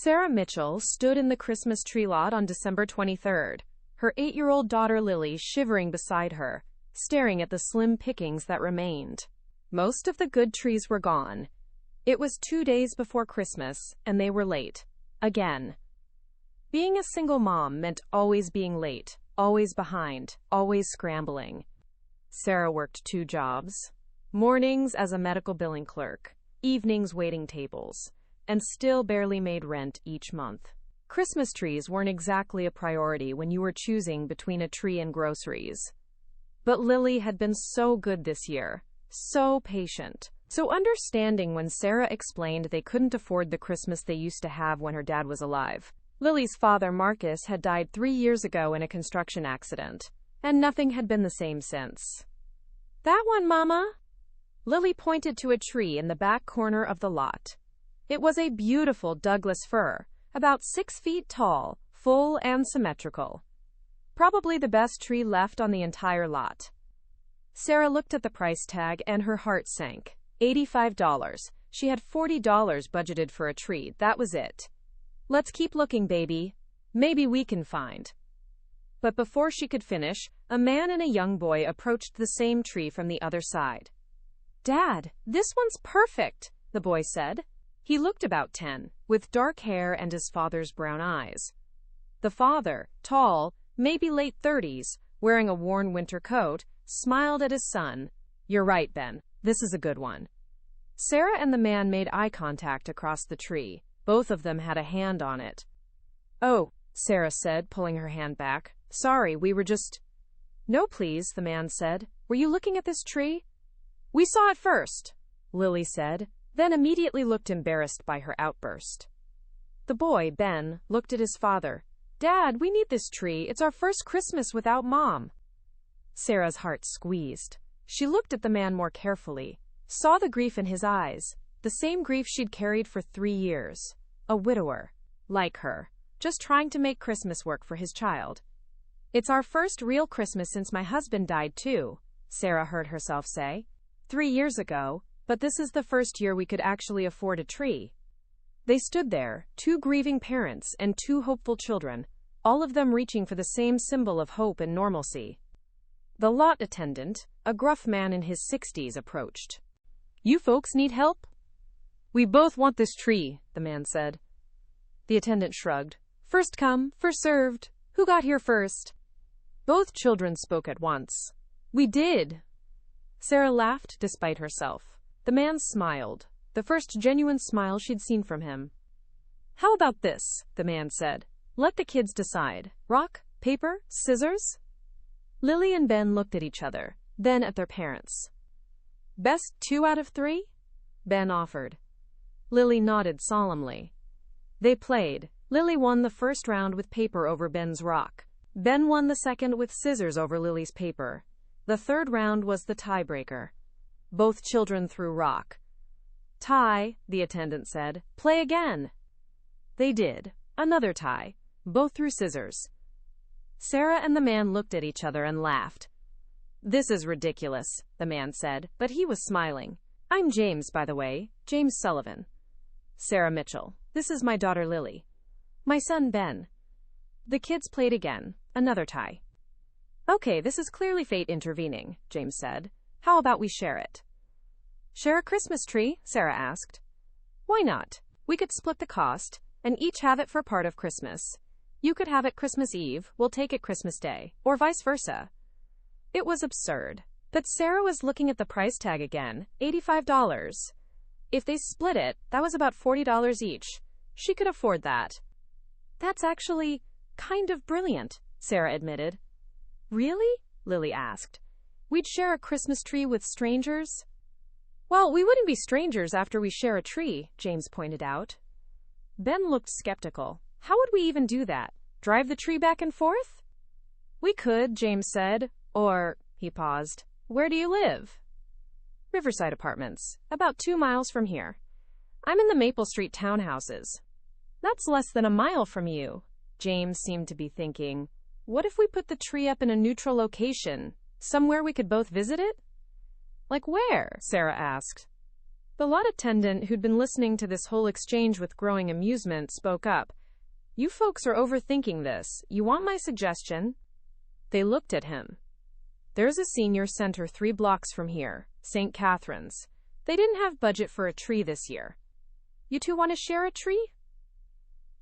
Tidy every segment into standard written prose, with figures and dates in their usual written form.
Sarah Mitchell stood in the Christmas tree lot on December 23rd, her 8-year-old daughter Lily shivering beside her, staring at the slim pickings that remained. Most of the good trees were gone. It was 2 days before Christmas, and they were late. Again. Being a single mom meant always being late, always behind, always scrambling. Sarah worked 2 jobs. Mornings as a medical billing clerk, evenings waiting tables, and still barely made rent each month. Christmas trees weren't exactly a priority when you were choosing between a tree and groceries. But Lily had been so good this year, so patient, so understanding when Sarah explained they couldn't afford the Christmas they used to have when her dad was alive. Lily's father, Marcus, had died 3 years ago in a construction accident, and nothing had been the same since. "That one, Mama." Lily pointed to a tree in the back corner of the lot. It was a beautiful Douglas fir, about 6 feet tall, full and symmetrical. Probably the best tree left on the entire lot. Sarah looked at the price tag and her heart sank. $85. She had $40 budgeted for a tree, that was it. "Let's keep looking, baby. Maybe we can find." But before she could finish, a man and a young boy approached the same tree from the other side. "Dad, this one's perfect," the boy said. He looked about 10, with dark hair and his father's brown eyes. The father, tall, maybe late 30s, wearing a worn winter coat, smiled at his son. "You're right, Ben. This is a good one." Sarah and the man made eye contact across the tree. Both of them had a hand on it. "Oh," Sarah said, pulling her hand back. "Sorry, we were just—" "No, please," the man said. "Were you looking at this tree?" "We saw it first," Lily said, then immediately looked embarrassed by her outburst. The boy, Ben, looked at his father. "Dad, we need this tree. It's our first Christmas without Mom." Sarah's heart squeezed. She looked at the man more carefully, saw the grief in his eyes, the same grief she'd carried for 3 years. A widower, like her, just trying to make Christmas work for his child. "It's our first real Christmas since my husband died, too," Sarah heard herself say. 3 years ago, but this is the first year we could actually afford a tree. They stood there, 2 grieving parents and 2 hopeful children, all of them reaching for the same symbol of hope and normalcy. The lot attendant, a gruff man in his 60s, approached. "You folks need help?" "We both want this tree," the man said. The attendant shrugged. "First come, first served. Who got here first?" Both children spoke at once. "We did." Sarah laughed despite herself. The man smiled, the first genuine smile she'd seen from him. "How about this?" the man said. "Let the kids decide. Rock, paper, scissors?" Lily and Ben looked at each other, then at their parents. "Best 2 out of 3? Ben offered. Lily nodded solemnly. They played. Lily won the first round with paper over Ben's rock. Ben won the second with scissors over Lily's paper. The third round was the tiebreaker. Both children threw rock. "Tie," the attendant said. "Play again." They did. Another tie. Both threw scissors. Sarah and the man looked at each other and laughed. "This is ridiculous," the man said, but he was smiling. "I'm James, by the way, James Sullivan." "Sarah Mitchell. This is my daughter Lily." "My son Ben." The kids played again. Another tie. "Okay, this is clearly fate intervening," James said. "How about we share it?" "Share a Christmas tree?" Sarah asked. "Why not? We could split the cost, and each have it for part of Christmas. You could have it Christmas Eve, we'll take it Christmas Day, or vice versa." It was absurd. But Sarah was looking at the price tag again, $85. If they split it, that was about $40 each. She could afford that. "That's actually kind of brilliant," Sarah admitted. "Really?" Lily asked. "We'd share a Christmas tree with strangers?" "Well, we wouldn't be strangers after we share a tree," James pointed out. Ben looked skeptical. "How would we even do that? Drive the tree back and forth?" "We could," James said. "Or," he paused, "where do you live?" "Riverside Apartments, about 2 miles from here. I'm in the Maple Street townhouses." "That's less than a mile from you." James seemed to be thinking. "What if we put the tree up in a neutral location, somewhere we could both visit it?" "Like where?" Sarah asked. The lot attendant, who'd been listening to this whole exchange with growing amusement, spoke up. You folks are overthinking this. You want my suggestion? They looked at him. There's a senior center 3 blocks from here, St. Catherine's. They didn't have budget for a tree this year. You two want to share a tree?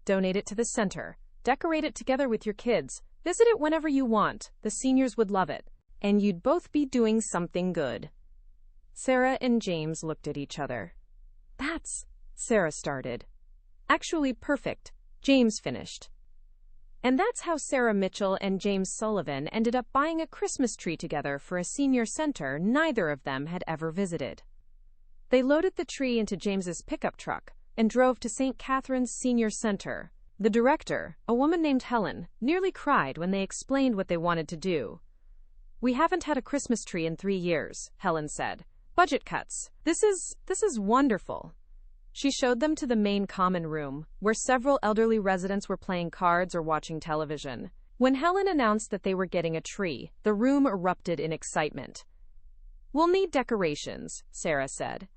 Donate it to the center. Decorate it together with your kids. Visit it whenever you want. The seniors would love it. And you'd both be doing something good. Sarah and James looked at each other. That's, Sarah started. Actually perfect, James finished. And that's how Sarah Mitchell and James Sullivan ended up buying a Christmas tree together for a senior center neither of them had ever visited. They loaded the tree into James's pickup truck and drove to St. Catherine's Senior Center. The director, a woman named Helen, nearly cried when they explained what they wanted to do. We haven't had a Christmas tree in 3 years, Helen said. Budget cuts. This is wonderful. She showed them to the main common room, where several elderly residents were playing cards or watching television. When Helen announced that they were getting a tree, the room erupted in excitement. We'll need decorations, Sarah said.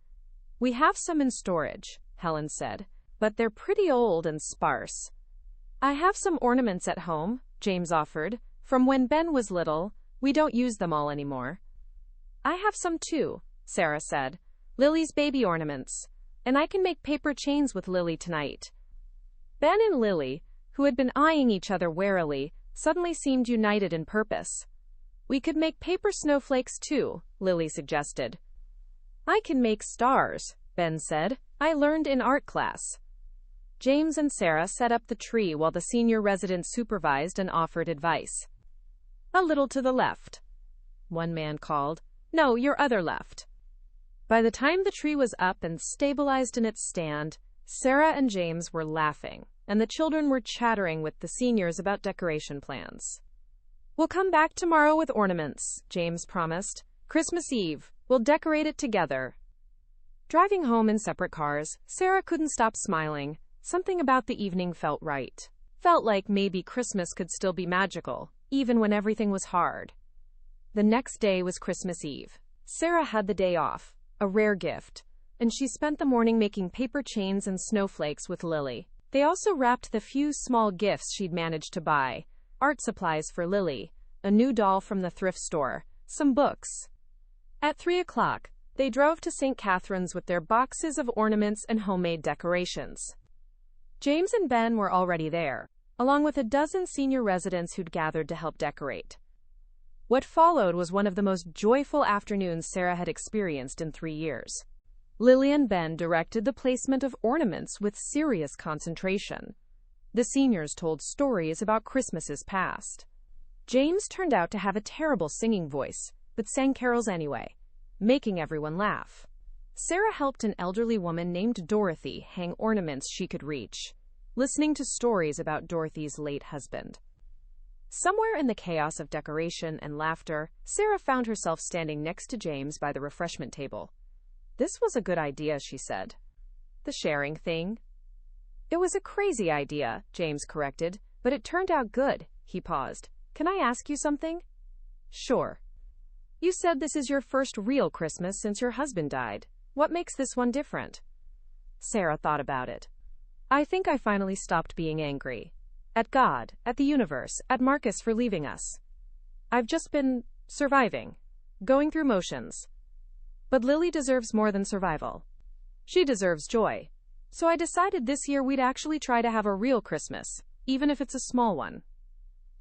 We have some in storage, Helen said, but they're pretty old and sparse. I have some ornaments at home, James offered. From when Ben was little, we don't use them all anymore. I have some too, Sarah said. Lily's baby ornaments. And I can make paper chains with Lily tonight. Ben and Lily, who had been eyeing each other warily, suddenly seemed united in purpose. We could make paper snowflakes too, Lily suggested. I can make stars, Ben said. I learned in art class. James and Sarah set up the tree while the senior resident supervised and offered advice. A little to the left, one man called. No, your other left. By the time the tree was up and stabilized in its stand, Sarah and James were laughing, and the children were chattering with the seniors about decoration plans. We'll come back tomorrow with ornaments, James promised. Christmas Eve, we'll decorate it together. Driving home in separate cars, Sarah couldn't stop smiling. Something about the evening felt right. Felt like maybe Christmas could still be magical, even when everything was hard. The next day was Christmas Eve. Sarah had the day off, a rare gift, and she spent the morning making paper chains and snowflakes with Lily. They also wrapped the few small gifts she'd managed to buy. Art supplies for Lily, a new doll from the thrift store, some books. At 3 o'clock, they drove to St. Catherine's with their boxes of ornaments and homemade decorations. James and Ben were already there, along with a dozen senior residents who'd gathered to help decorate. What followed was one of the most joyful afternoons Sarah had experienced in 3 years. Lily and Ben directed the placement of ornaments with serious concentration. The seniors told stories about Christmases past. James turned out to have a terrible singing voice, but sang carols anyway, making everyone laugh. Sarah helped an elderly woman named Dorothy hang ornaments she could reach, listening to stories about Dorothy's late husband. Somewhere in the chaos of decoration and laughter, Sarah found herself standing next to James by the refreshment table. This was a good idea, she said. The sharing thing? It was a crazy idea, James corrected, but it turned out good. He paused. Can I ask you something? Sure. You said this is your first real Christmas since your husband died. What makes this one different? Sarah thought about it. I think I finally stopped being angry. At God, at the universe, at Marcus for leaving us. I've just been surviving, going through motions. But Lily deserves more than survival. She deserves joy. So I decided this year we'd actually try to have a real Christmas, even if it's a small one.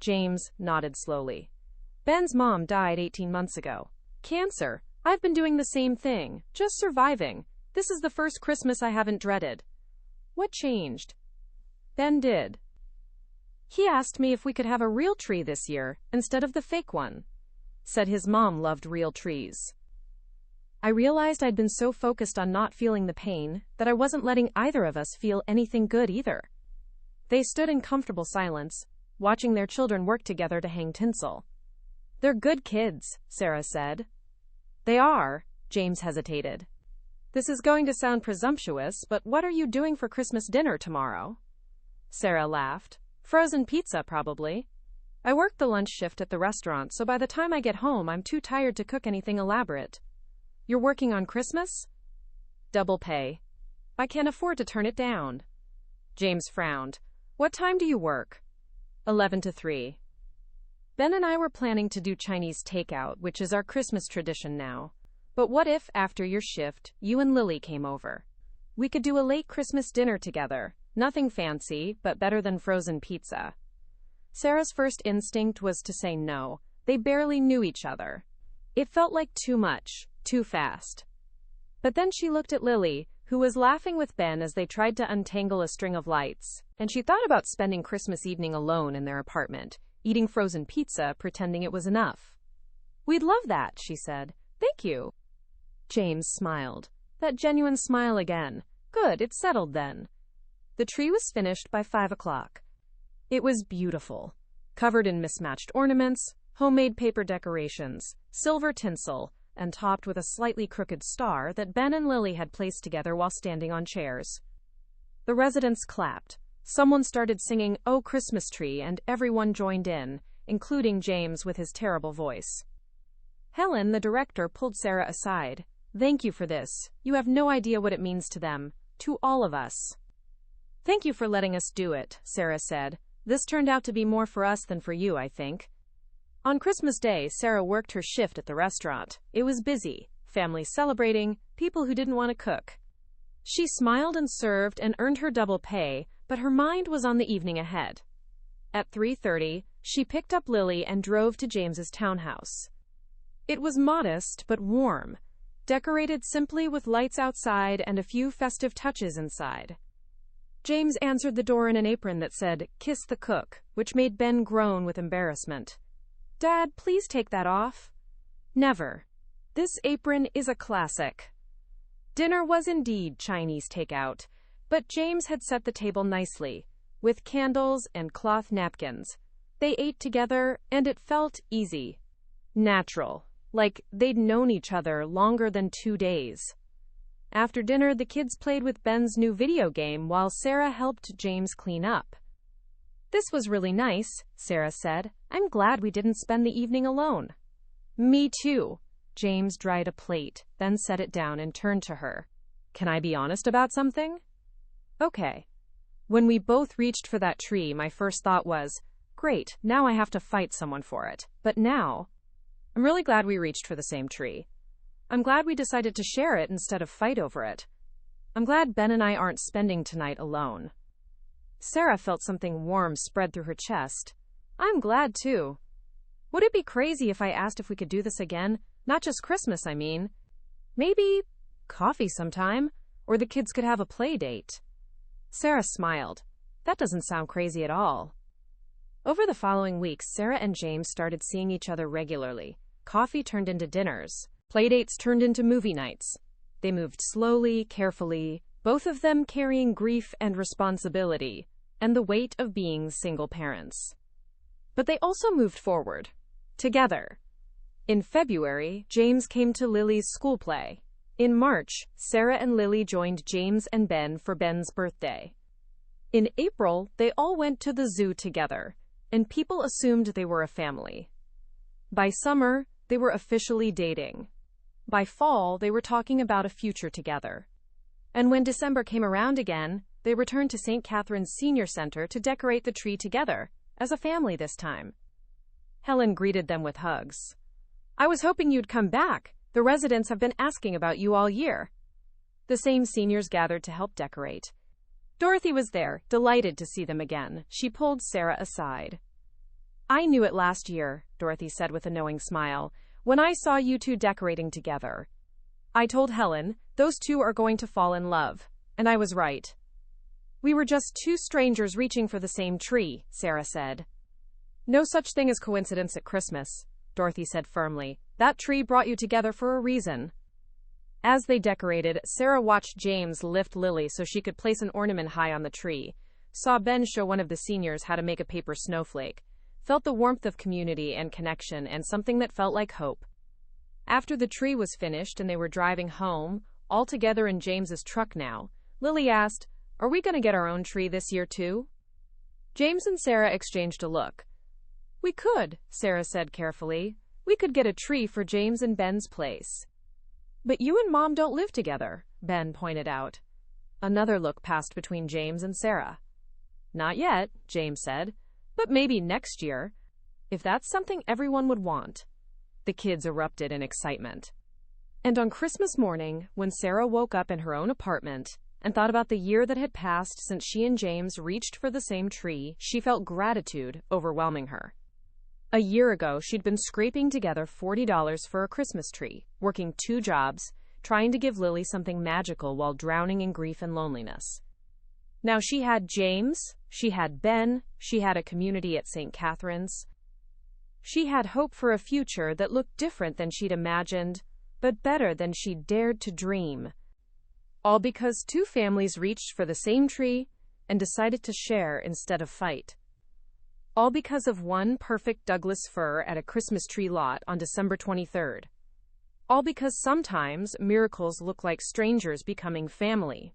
James nodded slowly. Ben's mom died 18 months ago. Cancer. I've been doing the same thing, just surviving. This is the first Christmas I haven't dreaded. What changed? Ben did. He asked me if we could have a real tree this year, instead of the fake one. Said his mom loved real trees. I realized I'd been so focused on not feeling the pain, that I wasn't letting either of us feel anything good either. They stood in comfortable silence, watching their children work together to hang tinsel. They're good kids, Sarah said. They are, James hesitated. This is going to sound presumptuous, but what are you doing for Christmas dinner tomorrow? Sarah laughed. Frozen pizza, probably. I work the lunch shift at the restaurant, so by the time I get home, I'm too tired to cook anything elaborate. You're working on Christmas? Double pay. I can't afford to turn it down. James frowned. What time do you work? 11 to 3. Ben and I were planning to do Chinese takeout, which is our Christmas tradition now. But what if, after your shift, you and Lily came over? We could do a late Christmas dinner together. Nothing fancy, but better than frozen pizza. Sarah's first instinct was to say no. They barely knew each other. It felt like too much, too fast. But then she looked at Lily, who was laughing with Ben as they tried to untangle a string of lights, and she thought about spending Christmas evening alone in their apartment, eating frozen pizza, pretending it was enough. We'd love that, she said. Thank you. James smiled. That genuine smile again. Good, it's settled then. The tree was finished by 5 o'clock. It was beautiful, covered in mismatched ornaments, homemade paper decorations, silver tinsel, and topped with a slightly crooked star that Ben and Lily had placed together while standing on chairs. The residents clapped. Someone started singing "Oh Christmas Tree," and everyone joined in, including James with his terrible voice. Helen, the director, pulled Sarah aside. Thank you for this. You have no idea what it means to them, to all of us. Thank you for letting us do it, Sarah said. This turned out to be more for us than for you, I think. On Christmas Day, Sarah worked her shift at the restaurant. It was busy, families celebrating, people who didn't want to cook. She smiled and served and earned her double pay, but her mind was on the evening ahead. At 3:30, she picked up Lily and drove to James's townhouse. It was modest but warm, decorated simply with lights outside and a few festive touches inside. James answered the door in an apron that said, "Kiss the cook," which made Ben groan with embarrassment. Dad, please take that off. Never. This apron is a classic. Dinner was indeed Chinese takeout, but James had set the table nicely, with candles and cloth napkins. They ate together, and it felt easy. Natural, like they'd known each other longer than 2 days. After dinner, the kids played with Ben's new video game while Sarah helped James clean up. This was really nice, Sarah said. I'm glad we didn't spend the evening alone. Me too. James dried a plate, then set it down and turned to her. Can I be honest about something? Okay. When we both reached for that tree, my first thought was, great, now I have to fight someone for it. But now, I'm really glad we reached for the same tree. I'm glad we decided to share it instead of fight over it. I'm glad Ben and I aren't spending tonight alone. Sarah felt something warm spread through her chest. I'm glad too. Would it be crazy if I asked if we could do this again? Not just Christmas, I mean. Maybe coffee sometime, or the kids could have a play date. Sarah smiled. That doesn't sound crazy at all. Over the following weeks, Sarah and James started seeing each other regularly. Coffee turned into dinners. Playdates turned into movie nights. They moved slowly, carefully, both of them carrying grief and responsibility, and the weight of being single parents. But they also moved forward. Together. In February, James came to Lily's school play. In March, Sarah and Lily joined James and Ben for Ben's birthday. In April, they all went to the zoo together, and people assumed they were a family. By summer, they were officially dating. By fall, they were talking about a future together. And when December came around again, they returned to St. Catherine's Senior Center to decorate the tree together, as a family this time. Helen greeted them with hugs. I was hoping you'd come back. The residents have been asking about you all year. The same seniors gathered to help decorate. Dorothy was there, delighted to see them again. She pulled Sarah aside. I knew it last year, Dorothy said with a knowing smile, when I saw you two decorating together. I told Helen, those two are going to fall in love, and I was right. We were just two strangers reaching for the same tree, Sarah said. No such thing as coincidence at Christmas, Dorothy said firmly. That tree brought you together for a reason. As they decorated, Sarah watched James lift Lily so she could place an ornament high on the tree, saw Ben show one of the seniors how to make a paper snowflake, felt the warmth of community and connection and something that felt like hope. After the tree was finished and they were driving home, all together in James's truck now, Lily asked, Are we going to get our own tree this year too? James and Sarah exchanged a look. We could, Sarah said carefully. We could get a tree for James and Ben's place. But you and Mom don't live together. Ben pointed out. Another look passed between James and Sarah. Not yet, James said, but maybe next year, if that's something everyone would want. The kids erupted in excitement. And on Christmas morning, when Sarah woke up in her own apartment and thought about the year that had passed since she and James reached for the same tree, she felt gratitude overwhelming her. A year ago, she'd been scraping together $40 for a Christmas tree, working 2 jobs, trying to give Lily something magical while drowning in grief and loneliness. Now she had James, she had Ben, she had a community at St. Catherine's. She had hope for a future that looked different than she'd imagined, but better than she'd dared to dream. All because 2 families reached for the same tree and decided to share instead of fight. All because of one perfect Douglas fir at a Christmas tree lot on December 23rd. All because sometimes miracles look like strangers becoming family.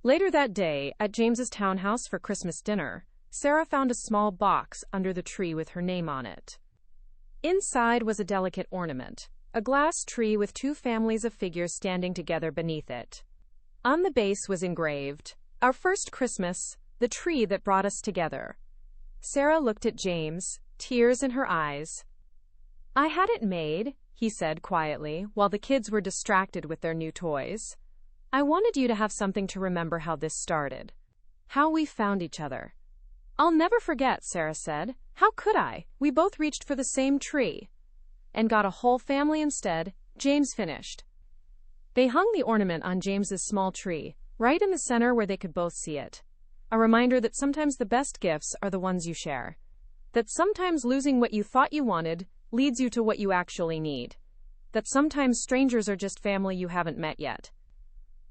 Later that day, at James's townhouse for Christmas dinner, Sarah found a small box under the tree with her name on it. Inside was a delicate ornament, a glass tree with 2 families of figures standing together beneath it. On the base was engraved, "Our first Christmas, the tree that brought us together." Sarah looked at James, tears in her eyes. "I had it made," he said quietly, while the kids were distracted with their new toys. "I wanted you to have something to remember how this started. How we found each other." "I'll never forget," Sarah said. "How could I? We both reached for the same tree." "And got a whole family instead," James finished. They hung the ornament on James's small tree, right in the center where they could both see it. A reminder that sometimes the best gifts are the ones you share. That sometimes losing what you thought you wanted leads you to what you actually need. That sometimes strangers are just family you haven't met yet.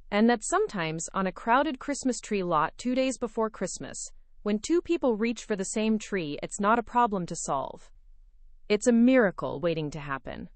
And that sometimes, on a crowded Christmas tree lot 2 days before Christmas, when 2 people reach for the same tree, it's not a problem to solve. It's a miracle waiting to happen.